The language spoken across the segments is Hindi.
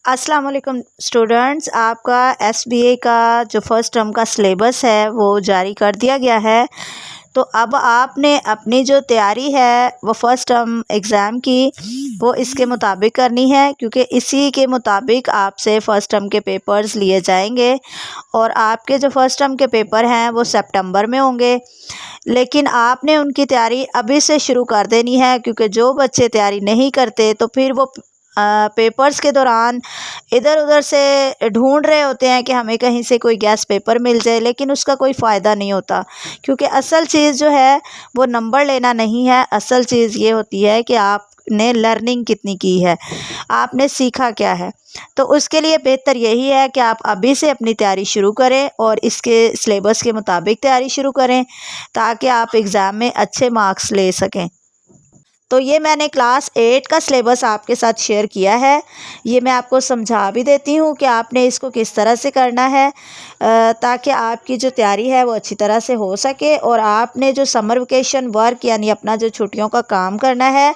अस्सलाम वालेकुम स्टूडेंट्स, आपका एसबीए का जो फर्स्ट टर्म का सिलेबस है वो जारी कर दिया गया है। तो अब आपने अपनी जो तैयारी है वो फर्स्ट टर्म एग्ज़ाम की वो इसके मुताबिक करनी है, क्योंकि इसी के मुताबिक आपसे फ़र्स्ट टर्म के पेपर्स लिए जाएंगे और आपके जो फर्स्ट टर्म के पेपर हैं वो सितंबर में होंगे। लेकिन आपने उनकी तैयारी अभी से शुरू कर देनी है, क्योंकि जो बच्चे तैयारी नहीं करते तो फिर वो पेपर्स के दौरान इधर उधर से ढूंढ रहे होते हैं कि हमें कहीं से कोई गैस पेपर मिल जाए, लेकिन उसका कोई फ़ायदा नहीं होता। क्योंकि असल चीज़ जो है वो नंबर लेना नहीं है, असल चीज़ ये होती है कि आपने लर्निंग कितनी की है, आपने सीखा क्या है। तो उसके लिए बेहतर यही है कि आप अभी से अपनी तैयारी शुरू करें और इसके सिलेबस के मुताबिक तैयारी शुरू करें, ताकि आप एग्ज़ाम में अच्छे मार्क्स ले सकें। तो ये मैंने क्लास 8 का सिलेबस आपके साथ शेयर किया है। ये मैं आपको समझा भी देती हूँ कि आपने इसको किस तरह से करना है, ताकि आपकी जो तैयारी है वो अच्छी तरह से हो सके और आपने जो समर वेकेशन वर्क यानी अपना जो छुट्टियों का काम करना है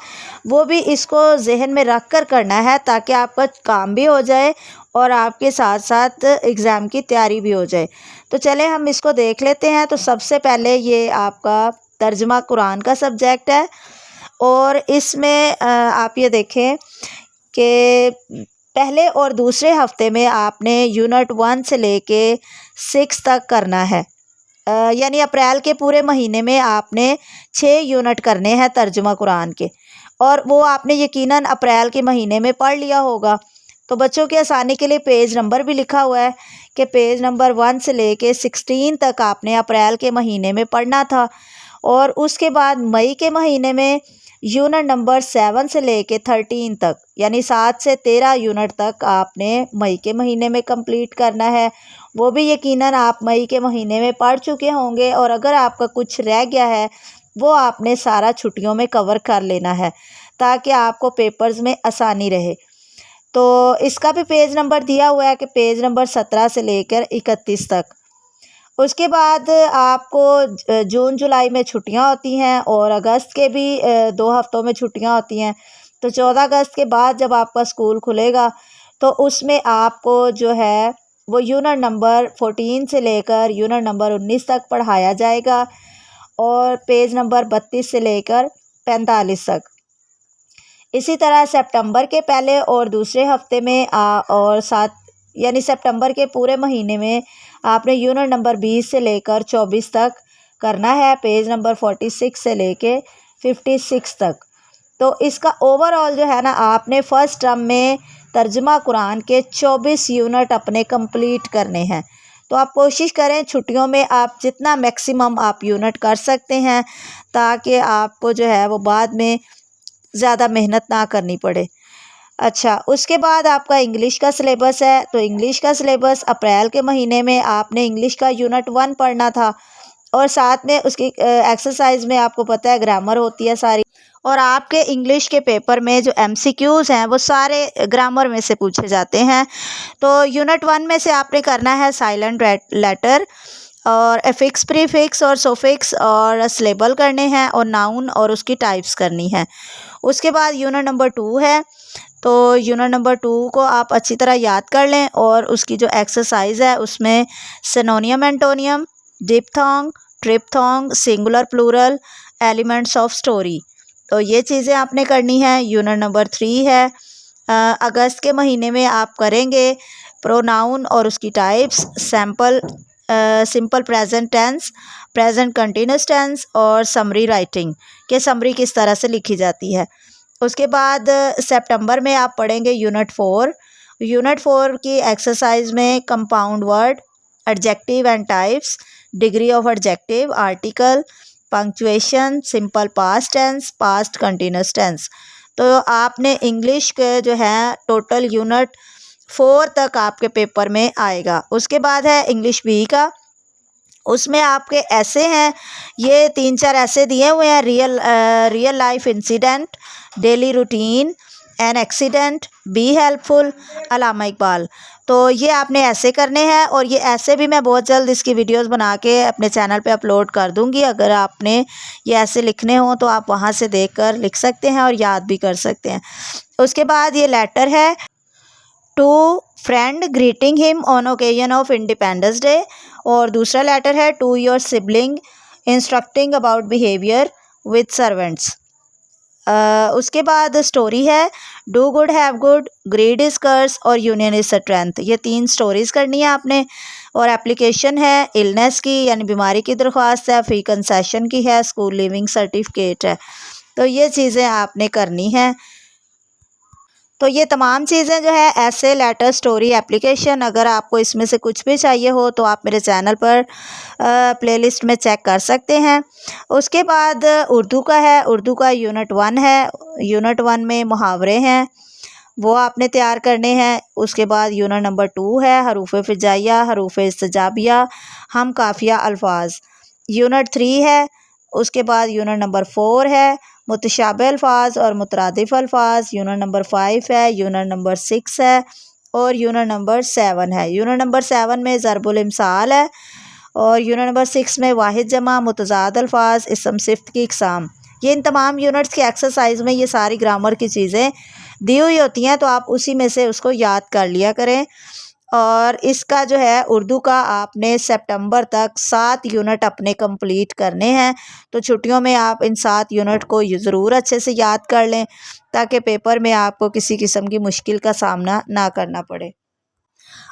वो भी इसको जहन में रख कर करना है, ताकि आपका काम भी हो जाए और आपके साथ साथ एग्ज़ाम की तैयारी भी हो जाए। तो चले हम इसको देख लेते हैं। तो सबसे पहले ये आपका तर्जुमा कुरान का सब्जेक्ट है और इसमें आप ये देखें कि पहले और दूसरे हफ्ते में आपने यूनिट 1 से लेके 6 तक करना है। यानी अप्रैल के पूरे महीने में आपने 6 यूनिट करने हैं तर्जुमा कुरान के, और वो आपने यकीनन अप्रैल के महीने में पढ़ लिया होगा। तो बच्चों की आसानी के लिए पेज नंबर भी लिखा हुआ है कि पेज नंबर 1 से लेके 16 तक आपने अप्रैल के महीने में पढ़ना था, और उसके बाद मई के महीने में यूनिट नंबर 7 से लेके 13 तक यानी 7 से 13 यूनिट तक आपने मई के महीने में कंप्लीट करना है। वो भी यकीनन आप मई के महीने में पढ़ चुके होंगे, और अगर आपका कुछ रह गया है वो आपने सारा छुट्टियों में कवर कर लेना है, ताकि आपको पेपर्स में आसानी रहे। तो इसका भी पेज नंबर दिया हुआ है कि पेज नंबर 17 से लेकर 31 तक। उसके बाद आपको जून जुलाई में छुट्टियां होती हैं और अगस्त के भी 2 हफ्तों में छुट्टियां होती हैं। तो 14 अगस्त के बाद जब आपका स्कूल खुलेगा तो उसमें आपको जो है वो यूनिट नंबर 14 से लेकर यूनिट नंबर 19 तक पढ़ाया जाएगा, और पेज नंबर 32 से लेकर 45 तक। इसी तरह सितंबर के पहले और दूसरे हफ्ते में और साथ यानी सितंबर के पूरे महीने में आपने यूनिट नंबर 20 से लेकर 24 तक करना है, पेज नंबर 46 से लेके 56 तक। तो इसका ओवरऑल जो है ना, आपने फ़र्स्ट टर्म में तर्जुमा कुरान के 24 यूनिट अपने कंप्लीट करने हैं। तो आप कोशिश करें छुट्टियों में आप जितना मैक्सिमम आप यूनिट कर सकते हैं, ताकि आपको जो है वो बाद में ज़्यादा मेहनत ना करनी पड़े। अच्छा, उसके बाद आपका इंग्लिश का सिलेबस है। तो इंग्लिश का सिलेबस अप्रैल के महीने में आपने इंग्लिश का यूनिट 1 पढ़ना था, और साथ में उसकी एक्सरसाइज में आपको पता है ग्रामर होती है सारी, और आपके इंग्लिश के पेपर में जो एमसीक्यूज़ हैं वो सारे ग्रामर में से पूछे जाते हैं। तो यूनिट 1 में से आपने करना है साइलेंट लेटर और एफिक्स प्रीफिक्स और सोफिक्स और सिलेबल करने हैं, और नाउन और उसकी टाइप्स करनी है। उसके बाद यूनिट नंबर 2 है। तो यूनिट नंबर 2 को आप अच्छी तरह याद कर लें, और उसकी जो एक्सरसाइज है उसमें synonym antonym, diphthong, triphthong, singular plural, elements of story, तो ये चीज़ें आपने करनी है। यूनिट नंबर 3 है। अगस्त के महीने में आप करेंगे प्रोनाउन और उसकी types, sample simple present tense, present continuous tense, और समरी राइटिंग के समरी किस तरह से लिखी जाती है। उसके बाद सितंबर में आप पढ़ेंगे यूनिट 4। यूनिट 4 की एक्सरसाइज में compound word, adjective and types, degree of adjective, article, punctuation, simple past tense, past continuous tense. तो आपने इंग्लिश के जो है टोटल यूनिट 4 तक आपके पेपर में आएगा। उसके बाद है इंग्लिश बी का। उसमें आपके ऐसे हैं, ये 3-4 ऐसे दिए हुए हैं, real life incident, daily routine, an accident, be helpful, Allama Iqbal. तो ये आपने ऐसे करने हैं, और ये ऐसे भी मैं बहुत जल्द इसकी वीडियोस बना के अपने चैनल पे अपलोड कर दूंगी। अगर आपने ये ऐसे लिखने हो तो आप वहाँ से देखकर लिख सकते हैं और याद भी कर सकते हैं। उसके बाद ये लेटर है to friend greeting him on occasion of Independence Day. और दूसरा लेटर है to your sibling instructing about behaviour with servants. उसके बाद स्टोरी है do good have good, greed is curse और यूनियन इज स्ट्रेंथ। ये 3 स्टोरीज़ करनी है आपने। और एप्लीकेशन है इलनेस की यानी बीमारी की दरख्वास्त है, फ़ी कंसेशन की है, स्कूल लिविंग सर्टिफिकेट है। तो ये चीज़ें आपने करनी है। तो ये तमाम चीज़ें जो है ऐसे लेटर स्टोरी एप्लीकेशन, अगर आपको इसमें से कुछ भी चाहिए हो तो आप मेरे चैनल पर प्लेलिस्ट में चेक कर सकते हैं। उसके बाद उर्दू का है, उर्दू का यूनिट 1 है। यूनिट 1 में मुहावरे हैं, वो आपने तैयार करने हैं। उसके बाद यूनिट नंबर 2 है हरूफ फिजाइया, हरूफ इस्तजाबिया, हम काफिया अल्फाज। यूनिट 3 है। उसके बाद यूनिट नंबर 4 है मुतशाबे अल्फाज और मुतरादिफ अल्फाज। यूनिट नंबर 5 है, यूनिट नंबर 6 है और यूनिट नंबर 7 है। यूनिट नंबर 7 में ज़रबुल इमसाल है और यूनिट नंबर 6 में वाहिद जमा मुतज़ाद अल्फाज इसम सिफ्त की इकसाम। ये इन तमाम यूनिट्स की एक्सरसाइज में ये सारी ग्रामर की चीज़ें दी हुई होती हैं, तो आप उसी में से उसको याद कर लिया करें। और इसका जो है उर्दू का आपने सितंबर तक 7 यूनिट अपने कंप्लीट करने हैं। तो छुट्टियों में आप इन 7 यूनिट को ज़रूर अच्छे से याद कर लें ताकि पेपर में आपको किसी किस्म की मुश्किल का सामना ना करना पड़े।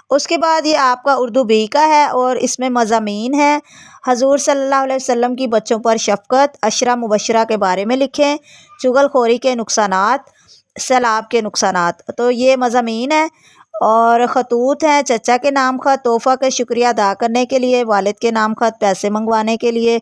उसके बाद ये आपका उर्दू बी का है और इसमें मज़ामीन है हजूर सल्लल्लाहु अलैहि वसल्लम की बच्चों पर शफ़क़त, अशरा मुबशरा के बारे में लिखें, चुगलखोरी के नुकसानात, सैलाब के नुकसानात। तो ये मज़ामीन है। और ख़तूत हैं चचा के नाम ख़त तोहफ़ा का शुक्रिया अदा करने के लिए, वालिद के नाम ख़त पैसे मंगवाने के लिए।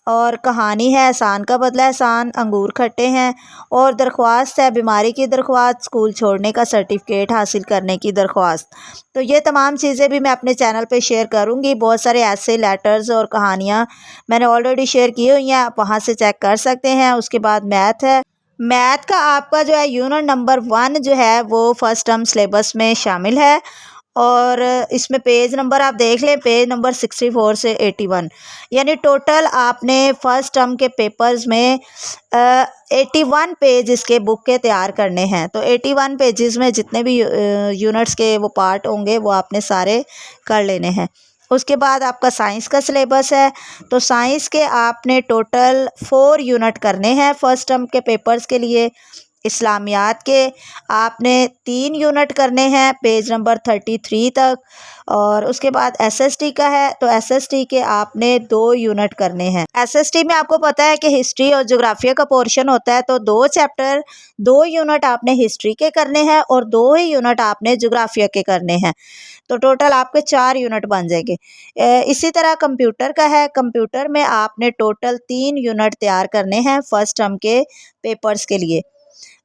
और कहानी है एहसान का बदला एहसान, अंगूर खट्टे हैं। और दरख्वास्त है बीमारी की दरख्वास्त, स्कूल छोड़ने का सर्टिफिकेट हासिल करने की दरख्वास्त। तो ये तमाम चीज़ें भी मैं अपने चैनल पे शेयर करूँगी। बहुत सारे ऐसे लेटर्स और कहानियाँ मैंने ऑलरेडी शेयर की हुई हैं, आप वहाँ से चेक कर सकते हैं। उसके बाद मैथ है। मैथ का आपका जो है यूनिट नंबर 1 जो है वो फर्स्ट टर्म सिलेबस में शामिल है। और इसमें पेज नंबर आप देख लें, पेज नंबर 64 से 81, यानी टोटल आपने फर्स्ट टर्म के पेपर्स में 81 पेज इसके बुक के तैयार करने हैं। तो 81 पेजेस में जितने भी यूनिट्स के वो पार्ट होंगे वो आपने सारे कर लेने हैं। उसके बाद आपका साइंस का सिलेबस है। तो साइंस के आपने टोटल 4 यूनिट करने हैं फर्स्ट टर्म के पेपर्स के लिए। इस्लामियात के आपने 3 यूनिट करने हैं पेज नंबर 33 तक। और उसके बाद एसएसटी का है, तो एसएसटी के आपने 2 यूनिट करने हैं। एसएसटी में आपको पता है कि हिस्ट्री और ज्योग्राफिया का पोर्शन होता है, तो 2 चैप्टर 2 यूनिट आपने हिस्ट्री के करने हैं और 2 ही यूनिट आपने ज्योग्राफिया के करने हैं। तो टोटल आपके 4 यूनिट बन जाएंगे। इसी तरह कंप्यूटर का है, कंप्यूटर में आपने टोटल 3 यूनिट तैयार करने हैं फर्स्ट टर्म के पेपर्स के लिए।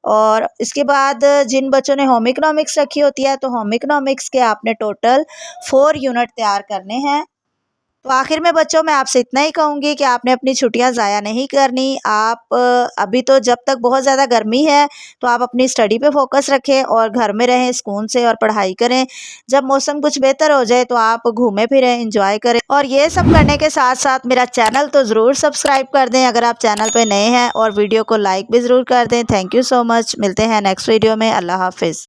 और इसके बाद जिन बच्चों ने होम इकोनॉमिक्स रखी होती है, तो होम इकोनॉमिक्स के आपने टोटल 4 यूनिट तैयार करने हैं। तो आखिर में बच्चों मैं आपसे इतना ही कहूँगी कि आपने अपनी छुट्टियां ज़ाया नहीं करनी। आप अभी तो जब तक बहुत ज़्यादा गर्मी है तो आप अपनी स्टडी पे फोकस रखें और घर में रहें, सुकून से और पढ़ाई करें। जब मौसम कुछ बेहतर हो जाए तो आप घूमें फिरें, इंजॉय करें। और ये सब करने के साथ साथ मेरा चैनल तो ज़रूर सब्सक्राइब कर दें अगर आप चैनल पर नए हैं, और वीडियो को लाइक भी ज़रूर कर दें। Thank you so much. मिलते हैं नेक्स्ट वीडियो में। अल्लाह हाफिज़।